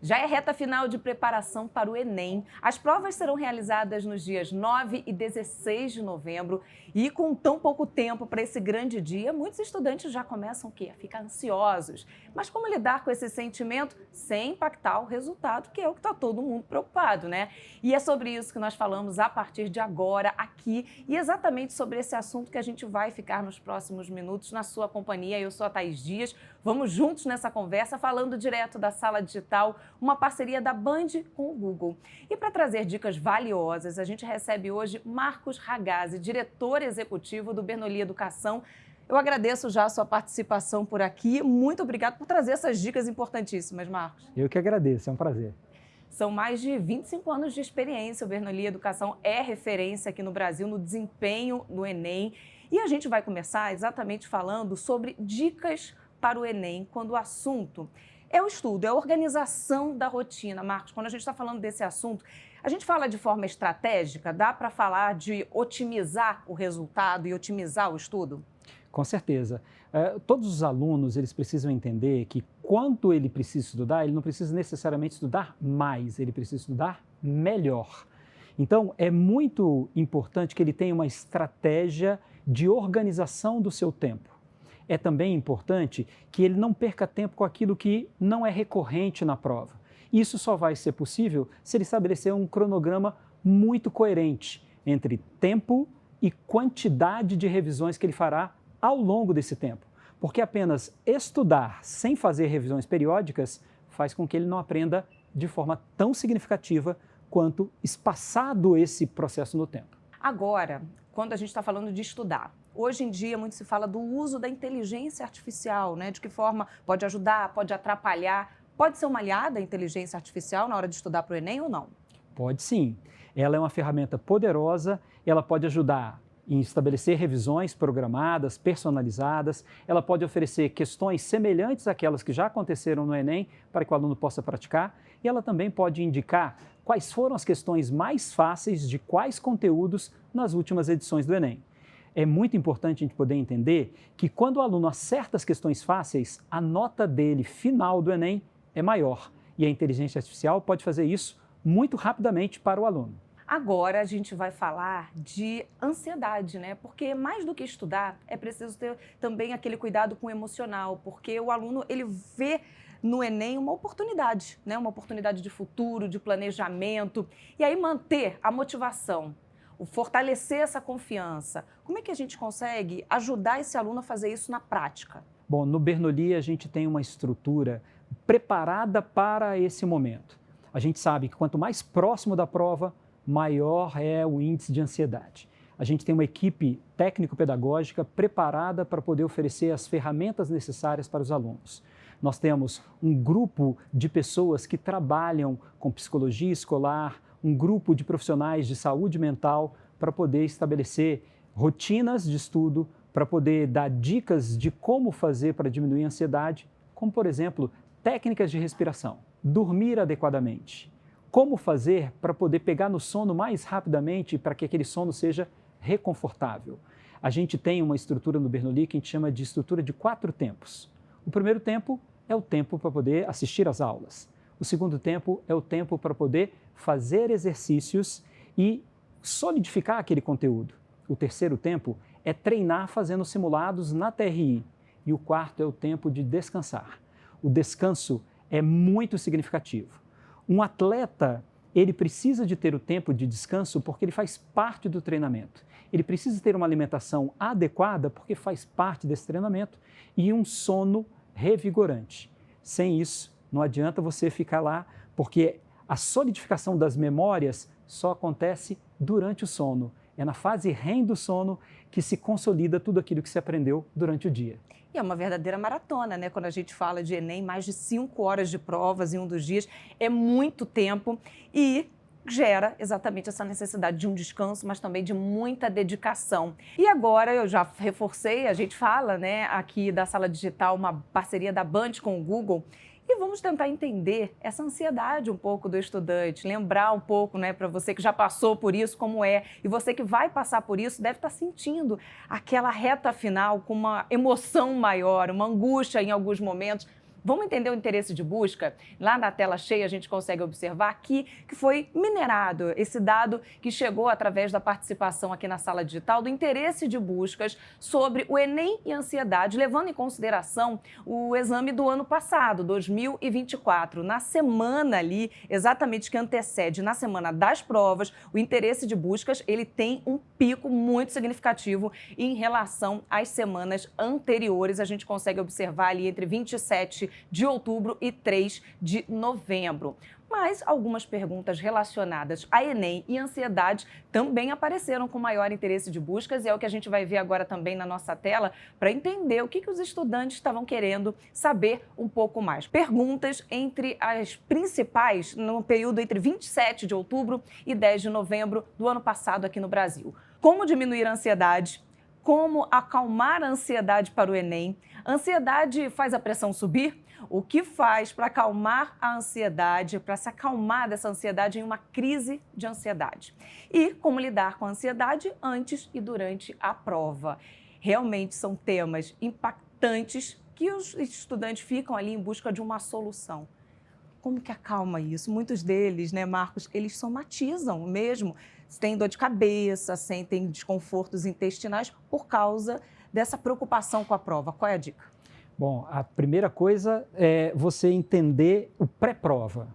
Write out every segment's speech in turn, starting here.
Já é reta final de preparação para o Enem. As provas serão realizadas nos dias 9 e 16 de novembro e com tão pouco tempo para esse grande dia, muitos estudantes já começam o quê? A ficar ansiosos. Mas como lidar com esse sentimento sem impactar o resultado, que é o que está todo mundo preocupado, né? E é sobre isso que nós falamos a partir de agora aqui e exatamente sobre esse assunto que a gente vai ficar nos próximos minutos na sua companhia. Eu sou a Thaís Dias. Vamos juntos nessa conversa falando direto da Sala Digital, uma parceria da Band com o Google. E para trazer dicas valiosas, a gente recebe hoje Marcos Ragazzi, diretor executivo do Bernoulli Educação. Eu agradeço já a sua participação por aqui. Muito obrigado por trazer essas dicas importantíssimas, Marcos. Eu que agradeço, é um prazer. São mais de 25 anos de experiência. O Bernoulli Educação é referência aqui no Brasil no desempenho do Enem. E a gente vai começar exatamente falando sobre dicas para o Enem, quando o assunto é o estudo, é a organização da rotina. Marcos, quando a gente está falando desse assunto, a gente fala de forma estratégica? Dá para falar de otimizar o resultado e otimizar o estudo? Com certeza. Todos os alunos, eles precisam entender que quando ele precisa estudar, ele não precisa necessariamente estudar mais, ele precisa estudar melhor. Então, é muito importante que ele tenha uma estratégia de organização do seu tempo. É também importante que ele não perca tempo com aquilo que não é recorrente na prova. Isso só vai ser possível se ele estabelecer um cronograma muito coerente entre tempo e quantidade de revisões que ele fará ao longo desse tempo. Porque apenas estudar sem fazer revisões periódicas faz com que ele não aprenda de forma tão significativa quanto espaçado esse processo no tempo. Agora, quando a gente está falando de estudar, hoje em dia muito se fala do uso da inteligência artificial, né? De que forma pode ajudar, pode atrapalhar. Pode ser uma aliada a inteligência artificial na hora de estudar para o Enem ou não? Pode sim. Ela é uma ferramenta poderosa, ela pode ajudar em estabelecer revisões programadas, personalizadas, ela pode oferecer questões semelhantes àquelas que já aconteceram no Enem para que o aluno possa praticar e ela também pode indicar quais foram as questões mais fáceis de quais conteúdos nas últimas edições do Enem. É muito importante a gente poder entender que quando o aluno acerta as questões fáceis, a nota dele final do Enem é maior e a inteligência artificial pode fazer isso muito rapidamente para o aluno. Agora a gente vai falar de ansiedade, né? Porque mais do que estudar, é preciso ter também aquele cuidado com o emocional, porque o aluno, ele vê no Enem uma oportunidade, né? Uma oportunidade de futuro, de planejamento, e aí manter a motivação, o fortalecer essa confiança. Como é que a gente consegue ajudar esse aluno a fazer isso na prática? Bom, no Bernoulli a gente tem uma estrutura preparada para esse momento. A gente sabe que quanto mais próximo da prova, maior é o índice de ansiedade. A gente tem uma equipe técnico-pedagógica preparada para poder oferecer as ferramentas necessárias para os alunos. Nós temos um grupo de pessoas que trabalham com psicologia escolar, um grupo de profissionais de saúde mental para poder estabelecer rotinas de estudo, para poder dar dicas de como fazer para diminuir a ansiedade, como, por exemplo, técnicas de respiração, dormir adequadamente, como fazer para poder pegar no sono mais rapidamente para que aquele sono seja reconfortável. A gente tem uma estrutura no Bernoulli que a gente chama de estrutura de 4 tempos. O primeiro tempo é o tempo para poder assistir às aulas. O segundo tempo é o tempo para poder fazer exercícios e solidificar aquele conteúdo. O terceiro tempo é treinar fazendo simulados na TRI. E o quarto é o tempo de descansar. O descanso é muito significativo. Um atleta, ele precisa de ter o tempo de descanso porque ele faz parte do treinamento. Ele precisa ter uma alimentação adequada porque faz parte desse treinamento e um sono revigorante. Sem isso, não adianta você ficar lá, porque a solidificação das memórias só acontece durante o sono. É na fase REM do sono que se consolida tudo aquilo que se aprendeu durante o dia. E é uma verdadeira maratona, né? Quando a gente fala de Enem, mais de 5 horas de provas em um dos dias, é muito tempo e gera exatamente essa necessidade de um descanso, mas também de muita dedicação. E agora, eu já reforcei, a gente fala, né, aqui da Sala Digital, uma parceria da Band com o Google, e vamos tentar entender essa ansiedade um pouco do estudante, lembrar um pouco, né, para você que já passou por isso, como é, e você que vai passar por isso deve estar sentindo aquela reta final com uma emoção maior, uma angústia em alguns momentos. Vamos entender o interesse de busca? Lá na tela cheia a gente consegue observar aqui que foi minerado esse dado que chegou através da participação aqui na sala digital do interesse de buscas sobre o Enem e ansiedade, levando em consideração o exame do ano passado, 2024. Na semana ali, exatamente que antecede, na semana das provas, o interesse de buscas ele tem um pico muito significativo em relação às semanas anteriores. A gente consegue observar ali entre 27 de outubro e 3 de novembro. Mas algumas perguntas relacionadas a Enem e ansiedade também apareceram com maior interesse de buscas e é o que a gente vai ver agora também na nossa tela para entender o que os estudantes estavam querendo saber um pouco mais. Perguntas entre as principais no período entre 27 de outubro e 10 de novembro do ano passado aqui no Brasil. Como diminuir a ansiedade? Como acalmar a ansiedade para o Enem? Ansiedade faz a pressão subir? O que faz para acalmar a ansiedade, para se acalmar dessa ansiedade em uma crise de ansiedade? E como lidar com a ansiedade antes e durante a prova? Realmente são temas impactantes que os estudantes ficam ali em busca de uma solução. Como que acalma isso? Muitos deles, né, Marcos, eles somatizam mesmo, têm dor de cabeça, sentem desconfortos intestinais por causa dessa preocupação com a prova. Qual é a dica? Bom, a primeira coisa é você entender o pré-prova.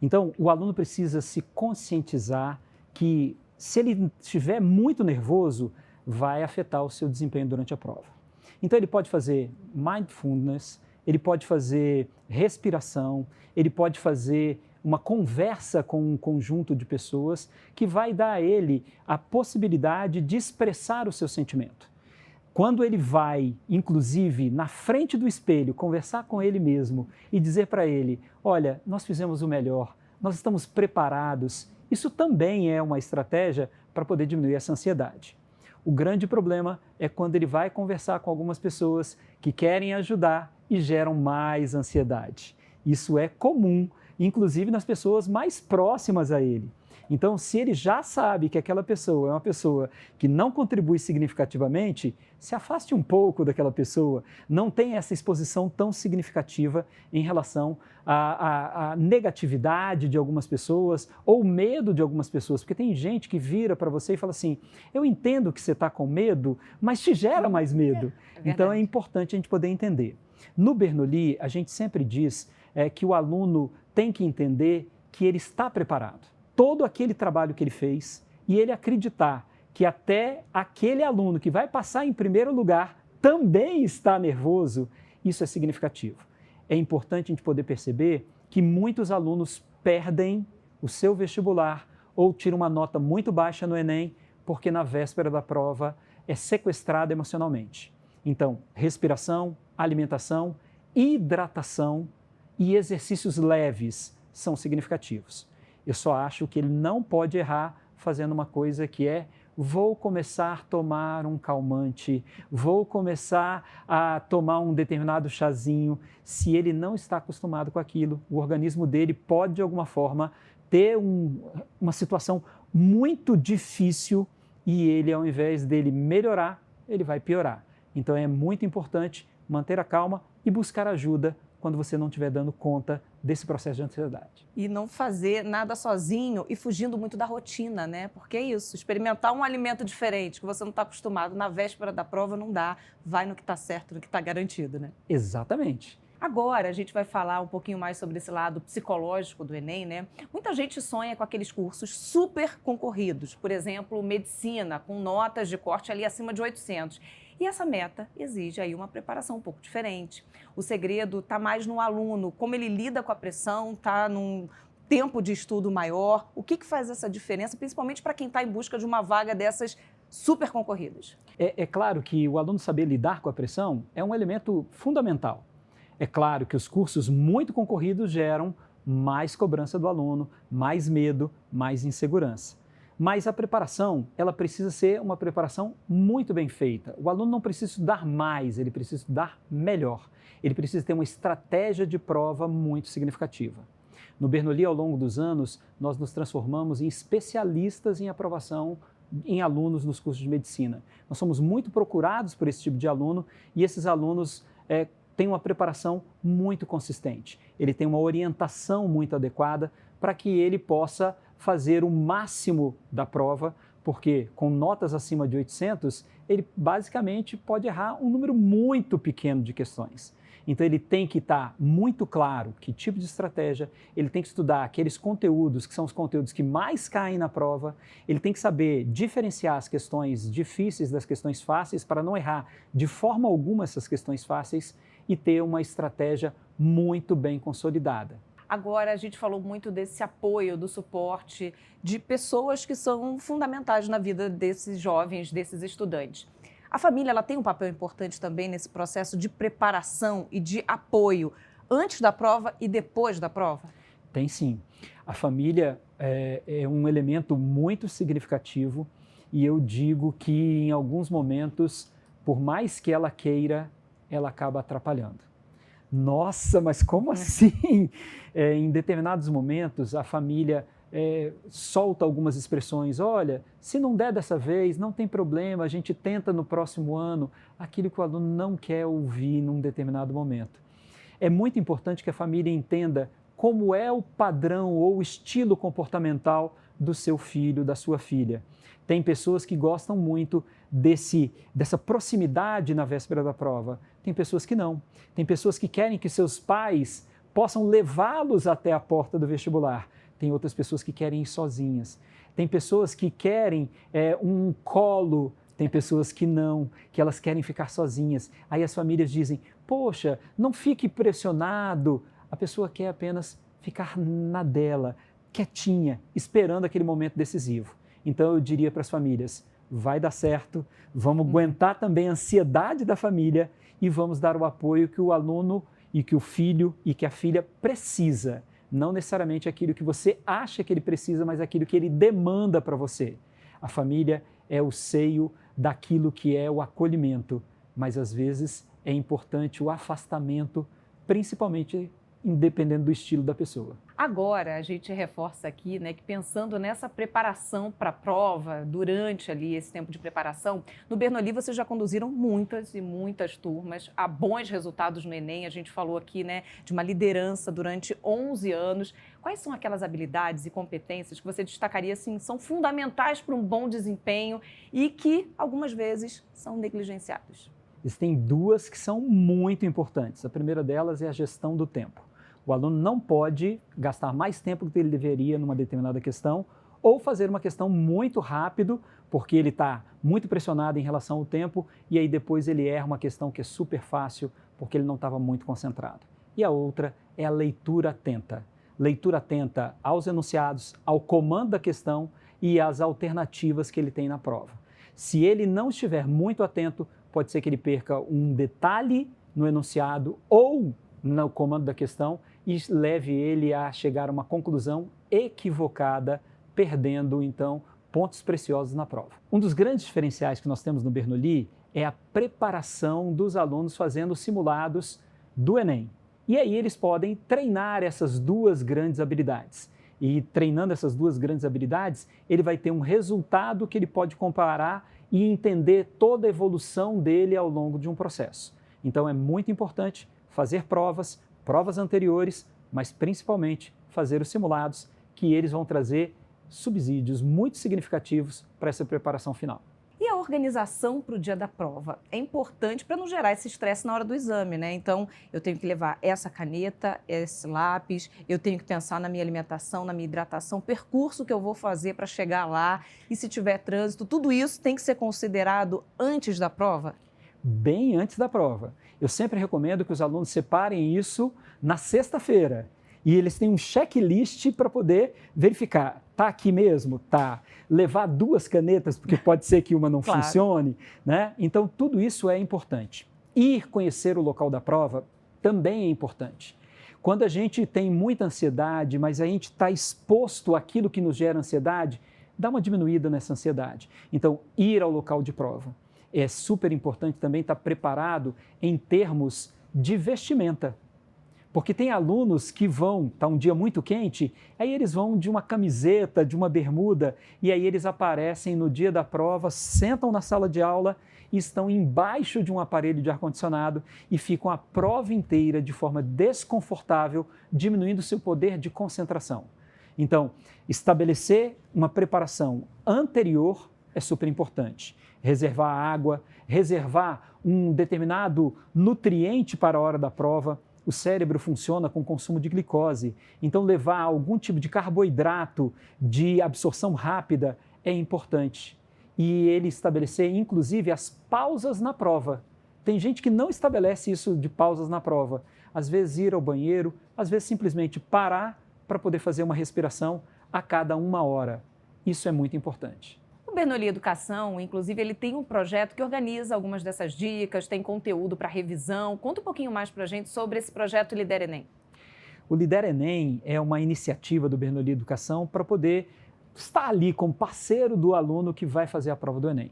Então, o aluno precisa se conscientizar que se ele estiver muito nervoso, vai afetar o seu desempenho durante a prova. Então, ele pode fazer mindfulness, ele pode fazer respiração, ele pode fazer uma conversa com um conjunto de pessoas que vai dar a ele a possibilidade de expressar o seu sentimento. Quando ele vai, inclusive, na frente do espelho, conversar com ele mesmo e dizer para ele, olha, nós fizemos o melhor, nós estamos preparados, isso também é uma estratégia para poder diminuir essa ansiedade. O grande problema é quando ele vai conversar com algumas pessoas que querem ajudar e geram mais ansiedade. Isso é comum, inclusive nas pessoas mais próximas a ele. Então, se ele já sabe que aquela pessoa é uma pessoa que não contribui significativamente, se afaste um pouco daquela pessoa, não tenha essa exposição tão significativa em relação à negatividade de algumas pessoas ou medo de algumas pessoas, porque tem gente que vira para você e fala assim, eu entendo que você está com medo, mas te gera mais medo. Então, é importante a gente poder entender. No Bernoulli, a gente sempre diz que o aluno tem que entender que ele está preparado. Todo aquele trabalho que ele fez e ele acreditar que até aquele aluno que vai passar em primeiro lugar também está nervoso, isso é significativo. É importante a gente poder perceber que muitos alunos perdem o seu vestibular ou tiram uma nota muito baixa no Enem porque na véspera da prova é sequestrado emocionalmente. Então, respiração, alimentação, hidratação e exercícios leves são significativos. Eu só acho que ele não pode errar fazendo uma coisa que é vou começar a tomar um calmante, vou começar a tomar um determinado chazinho. Se ele não está acostumado com aquilo, o organismo dele pode, de alguma forma, ter uma situação muito difícil e ele, ao invés dele melhorar, ele vai piorar. Então, é muito importante manter a calma e buscar ajuda quando você não estiver dando conta desse processo de ansiedade. E não fazer nada sozinho e fugindo muito da rotina, né? Porque é isso, experimentar um alimento diferente que você não está acostumado na véspera da prova não dá, vai no que está certo, no que está garantido, né? Exatamente. Agora a gente vai falar um pouquinho mais sobre esse lado psicológico do Enem, né? Muita gente sonha com aqueles cursos super concorridos, por exemplo, medicina, com notas de corte ali acima de 800. E essa meta exige aí uma preparação um pouco diferente. O segredo está mais no aluno, como ele lida com a pressão, está num tempo de estudo maior. O que faz essa diferença, principalmente para quem está em busca de uma vaga dessas super concorridas? É claro que o aluno saber lidar com a pressão é um elemento fundamental. É claro que os cursos muito concorridos geram mais cobrança do aluno, mais medo, mais insegurança. Mas a preparação, ela precisa ser uma preparação muito bem feita. O aluno não precisa estudar mais, ele precisa estudar melhor. Ele precisa ter uma estratégia de prova muito significativa. No Bernoulli, ao longo dos anos, nós nos transformamos em especialistas em aprovação em alunos nos cursos de medicina. Nós somos muito procurados por esse tipo de aluno e esses alunos tem uma preparação muito consistente, ele tem uma orientação muito adequada para que ele possa fazer o máximo da prova, porque com notas acima de 800, ele basicamente pode errar um número muito pequeno de questões. Então ele tem que estar muito claro que tipo de estratégia, ele tem que estudar aqueles conteúdos que são os conteúdos que mais caem na prova, ele tem que saber diferenciar as questões difíceis das questões fáceis para não errar de forma alguma essas questões fáceis e ter uma estratégia muito bem consolidada. Agora, a gente falou muito desse apoio, do suporte de pessoas que são fundamentais na vida desses jovens, desses estudantes. A família ela tem um papel importante também nesse processo de preparação e de apoio antes da prova e depois da prova? Tem sim. A família é um elemento muito significativo e eu digo que em alguns momentos, por mais que ela queira, ela acaba atrapalhando. Nossa, mas como assim? Em determinados momentos, a família solta algumas expressões. Olha, se não der dessa vez, não tem problema, a gente tenta no próximo ano. Aquilo que o aluno não quer ouvir num determinado momento. É muito importante que a família entenda como é o padrão ou o estilo comportamental do seu filho, da sua filha. Tem pessoas que gostam muito dessa proximidade na véspera da prova. Tem pessoas que não. Tem pessoas que querem que seus pais possam levá-los até a porta do vestibular. Tem outras pessoas que querem ir sozinhas. Tem pessoas que querem um colo. Tem pessoas que não, que elas querem ficar sozinhas. Aí as famílias dizem, poxa, não fique pressionado. A pessoa quer apenas ficar na dela, quietinha, esperando aquele momento decisivo. Então eu diria para as famílias, vai dar certo, vamos aguentar também a ansiedade da família e vamos dar o apoio que o aluno e que o filho e que a filha precisa. Não necessariamente aquilo que você acha que ele precisa, mas aquilo que ele demanda para você. A família é o seio daquilo que é o acolhimento, mas às vezes é importante o afastamento, principalmente independendo do estilo da pessoa. Agora, a gente reforça aqui, né, que pensando nessa preparação para a prova, durante ali esse tempo de preparação, no Bernoulli vocês já conduziram muitas e muitas turmas a bons resultados no Enem. A gente falou aqui, né, de uma liderança durante 11 anos. Quais são aquelas habilidades e competências que você destacaria, assim, são fundamentais para um bom desempenho e que, algumas vezes, são negligenciadas? Existem duas que são muito importantes. A primeira delas é a gestão do tempo. O aluno não pode gastar mais tempo do que ele deveria numa determinada questão ou fazer uma questão muito rápido, porque ele está muito pressionado em relação ao tempo e aí depois ele erra uma questão que é super fácil porque ele não estava muito concentrado. E a outra é a leitura atenta. Leitura atenta aos enunciados, ao comando da questão e às alternativas que ele tem na prova. Se ele não estiver muito atento, pode ser que ele perca um detalhe no enunciado ou no comando da questão e leve ele a chegar a uma conclusão equivocada, perdendo, então, pontos preciosos na prova. Um dos grandes diferenciais que nós temos no Bernoulli é a preparação dos alunos fazendo simulados do Enem. E aí eles podem treinar essas duas grandes habilidades. E treinando essas duas grandes habilidades, ele vai ter um resultado que ele pode comparar e entender toda a evolução dele ao longo de um processo. Então é muito importante fazer provas anteriores, mas principalmente fazer os simulados, que eles vão trazer subsídios muito significativos para essa preparação final. E a organização para o dia da prova é importante para não gerar esse estresse na hora do exame, né? Então, eu tenho que levar essa caneta, esse lápis, eu tenho que pensar na minha alimentação, na minha hidratação, percurso que eu vou fazer para chegar lá e se tiver trânsito, tudo isso tem que ser considerado antes da prova? Bem antes da prova. Eu sempre recomendo que os alunos separem isso na sexta-feira. E eles têm um checklist para poder verificar. Está aqui mesmo? Tá. Levar duas canetas, porque pode ser que uma não Claro. funcione, né? Então, tudo isso é importante. Ir conhecer o local da prova também é importante. Quando a gente tem muita ansiedade, mas a gente está exposto àquilo que nos gera ansiedade, dá uma diminuída nessa ansiedade. Então, ir ao local de prova. É super importante também estar preparado em termos de vestimenta. Porque tem alunos que vão, está um dia muito quente, aí eles vão de uma camiseta, de uma bermuda, e aí eles aparecem no dia da prova, sentam na sala de aula e estão embaixo de um aparelho de ar-condicionado e ficam a prova inteira de forma desconfortável, diminuindo seu poder de concentração. Então, estabelecer uma preparação anterior é super importante. Reservar água, reservar um determinado nutriente para a hora da prova. O cérebro funciona com consumo de glicose, então levar algum tipo de carboidrato de absorção rápida é importante. E ele estabelecer, inclusive, as pausas na prova. Tem gente que não estabelece isso de pausas na prova. Às vezes ir ao banheiro, às vezes simplesmente parar para poder fazer uma respiração a cada 1 hora. Isso é muito importante. O Bernoulli Educação, inclusive, ele tem um projeto que organiza algumas dessas dicas, tem conteúdo para revisão. Conta um pouquinho mais para a gente sobre esse projeto Lidera Enem. O Lidera Enem é uma iniciativa do Bernoulli Educação para poder estar ali como parceiro do aluno que vai fazer a prova do Enem.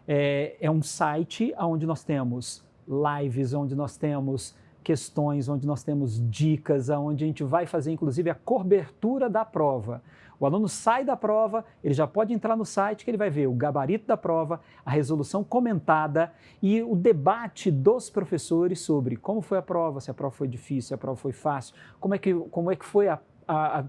É um site onde nós temos lives, onde nós temos questões, onde nós temos dicas, onde a gente vai fazer inclusive a cobertura da prova. O aluno sai da prova, ele já pode entrar no site que ele vai ver o gabarito da prova, a resolução comentada e o debate dos professores sobre como foi a prova, se a prova foi difícil, se a prova foi fácil, como é que foi a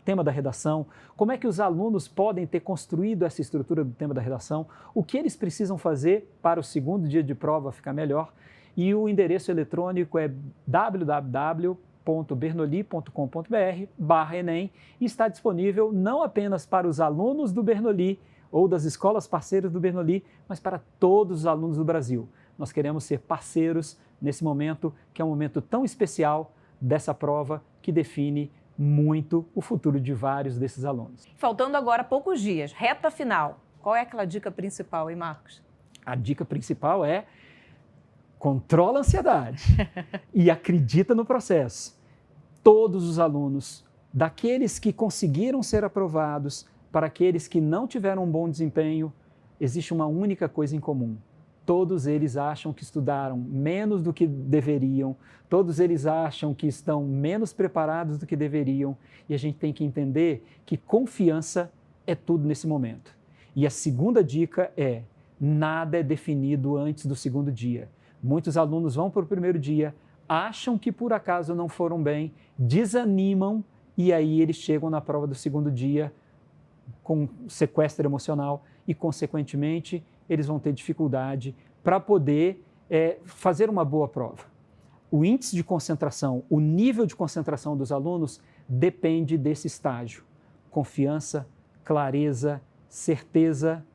tema da redação, como é que os alunos podem ter construído essa estrutura do tema da redação, o que eles precisam fazer para o segundo dia de prova ficar melhor. E o endereço eletrônico é www.bernoulli.com.br/Enem e está disponível não apenas para os alunos do Bernoulli ou das escolas parceiras do Bernoulli, mas para todos os alunos do Brasil. Nós queremos ser parceiros nesse momento, que é um momento tão especial dessa prova que define muito o futuro de vários desses alunos. Faltando agora poucos dias, reta final. Qual é aquela dica principal, hein, Marcos? A dica principal é: controla a ansiedade e acredita no processo. Todos os alunos, daqueles que conseguiram ser aprovados para aqueles que não tiveram um bom desempenho, existe uma única coisa em comum. Todos eles acham que estudaram menos do que deveriam, todos eles acham que estão menos preparados do que deveriam, e a gente tem que entender que confiança é tudo nesse momento. E a segunda dica é: nada é definido antes do segundo dia. Muitos alunos vão para o primeiro dia, acham que por acaso não foram bem, desanimam e aí eles chegam na prova do segundo dia com sequestro emocional e, consequentemente, eles vão ter dificuldade para poder fazer uma boa prova. O índice de concentração, o nível de concentração dos alunos depende desse estágio. Confiança, clareza, certeza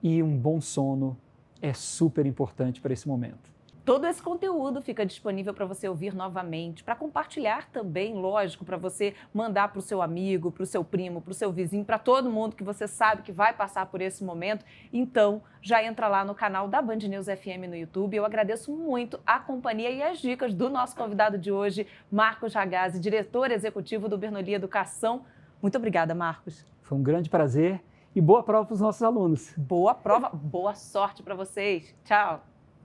e um bom sono é super importante para esse momento. Todo esse conteúdo fica disponível para você ouvir novamente, para compartilhar também, lógico, para você mandar para o seu amigo, para o seu primo, para o seu vizinho, para todo mundo que você sabe que vai passar por esse momento. Então, já entra lá no canal da Band News FM no YouTube. Eu agradeço muito a companhia e as dicas do nosso convidado de hoje, Marcos Ragazzi, diretor executivo do Bernoulli Educação. Muito obrigada, Marcos. Foi um grande prazer e boa prova para os nossos alunos. Boa prova, boa sorte para vocês. Tchau.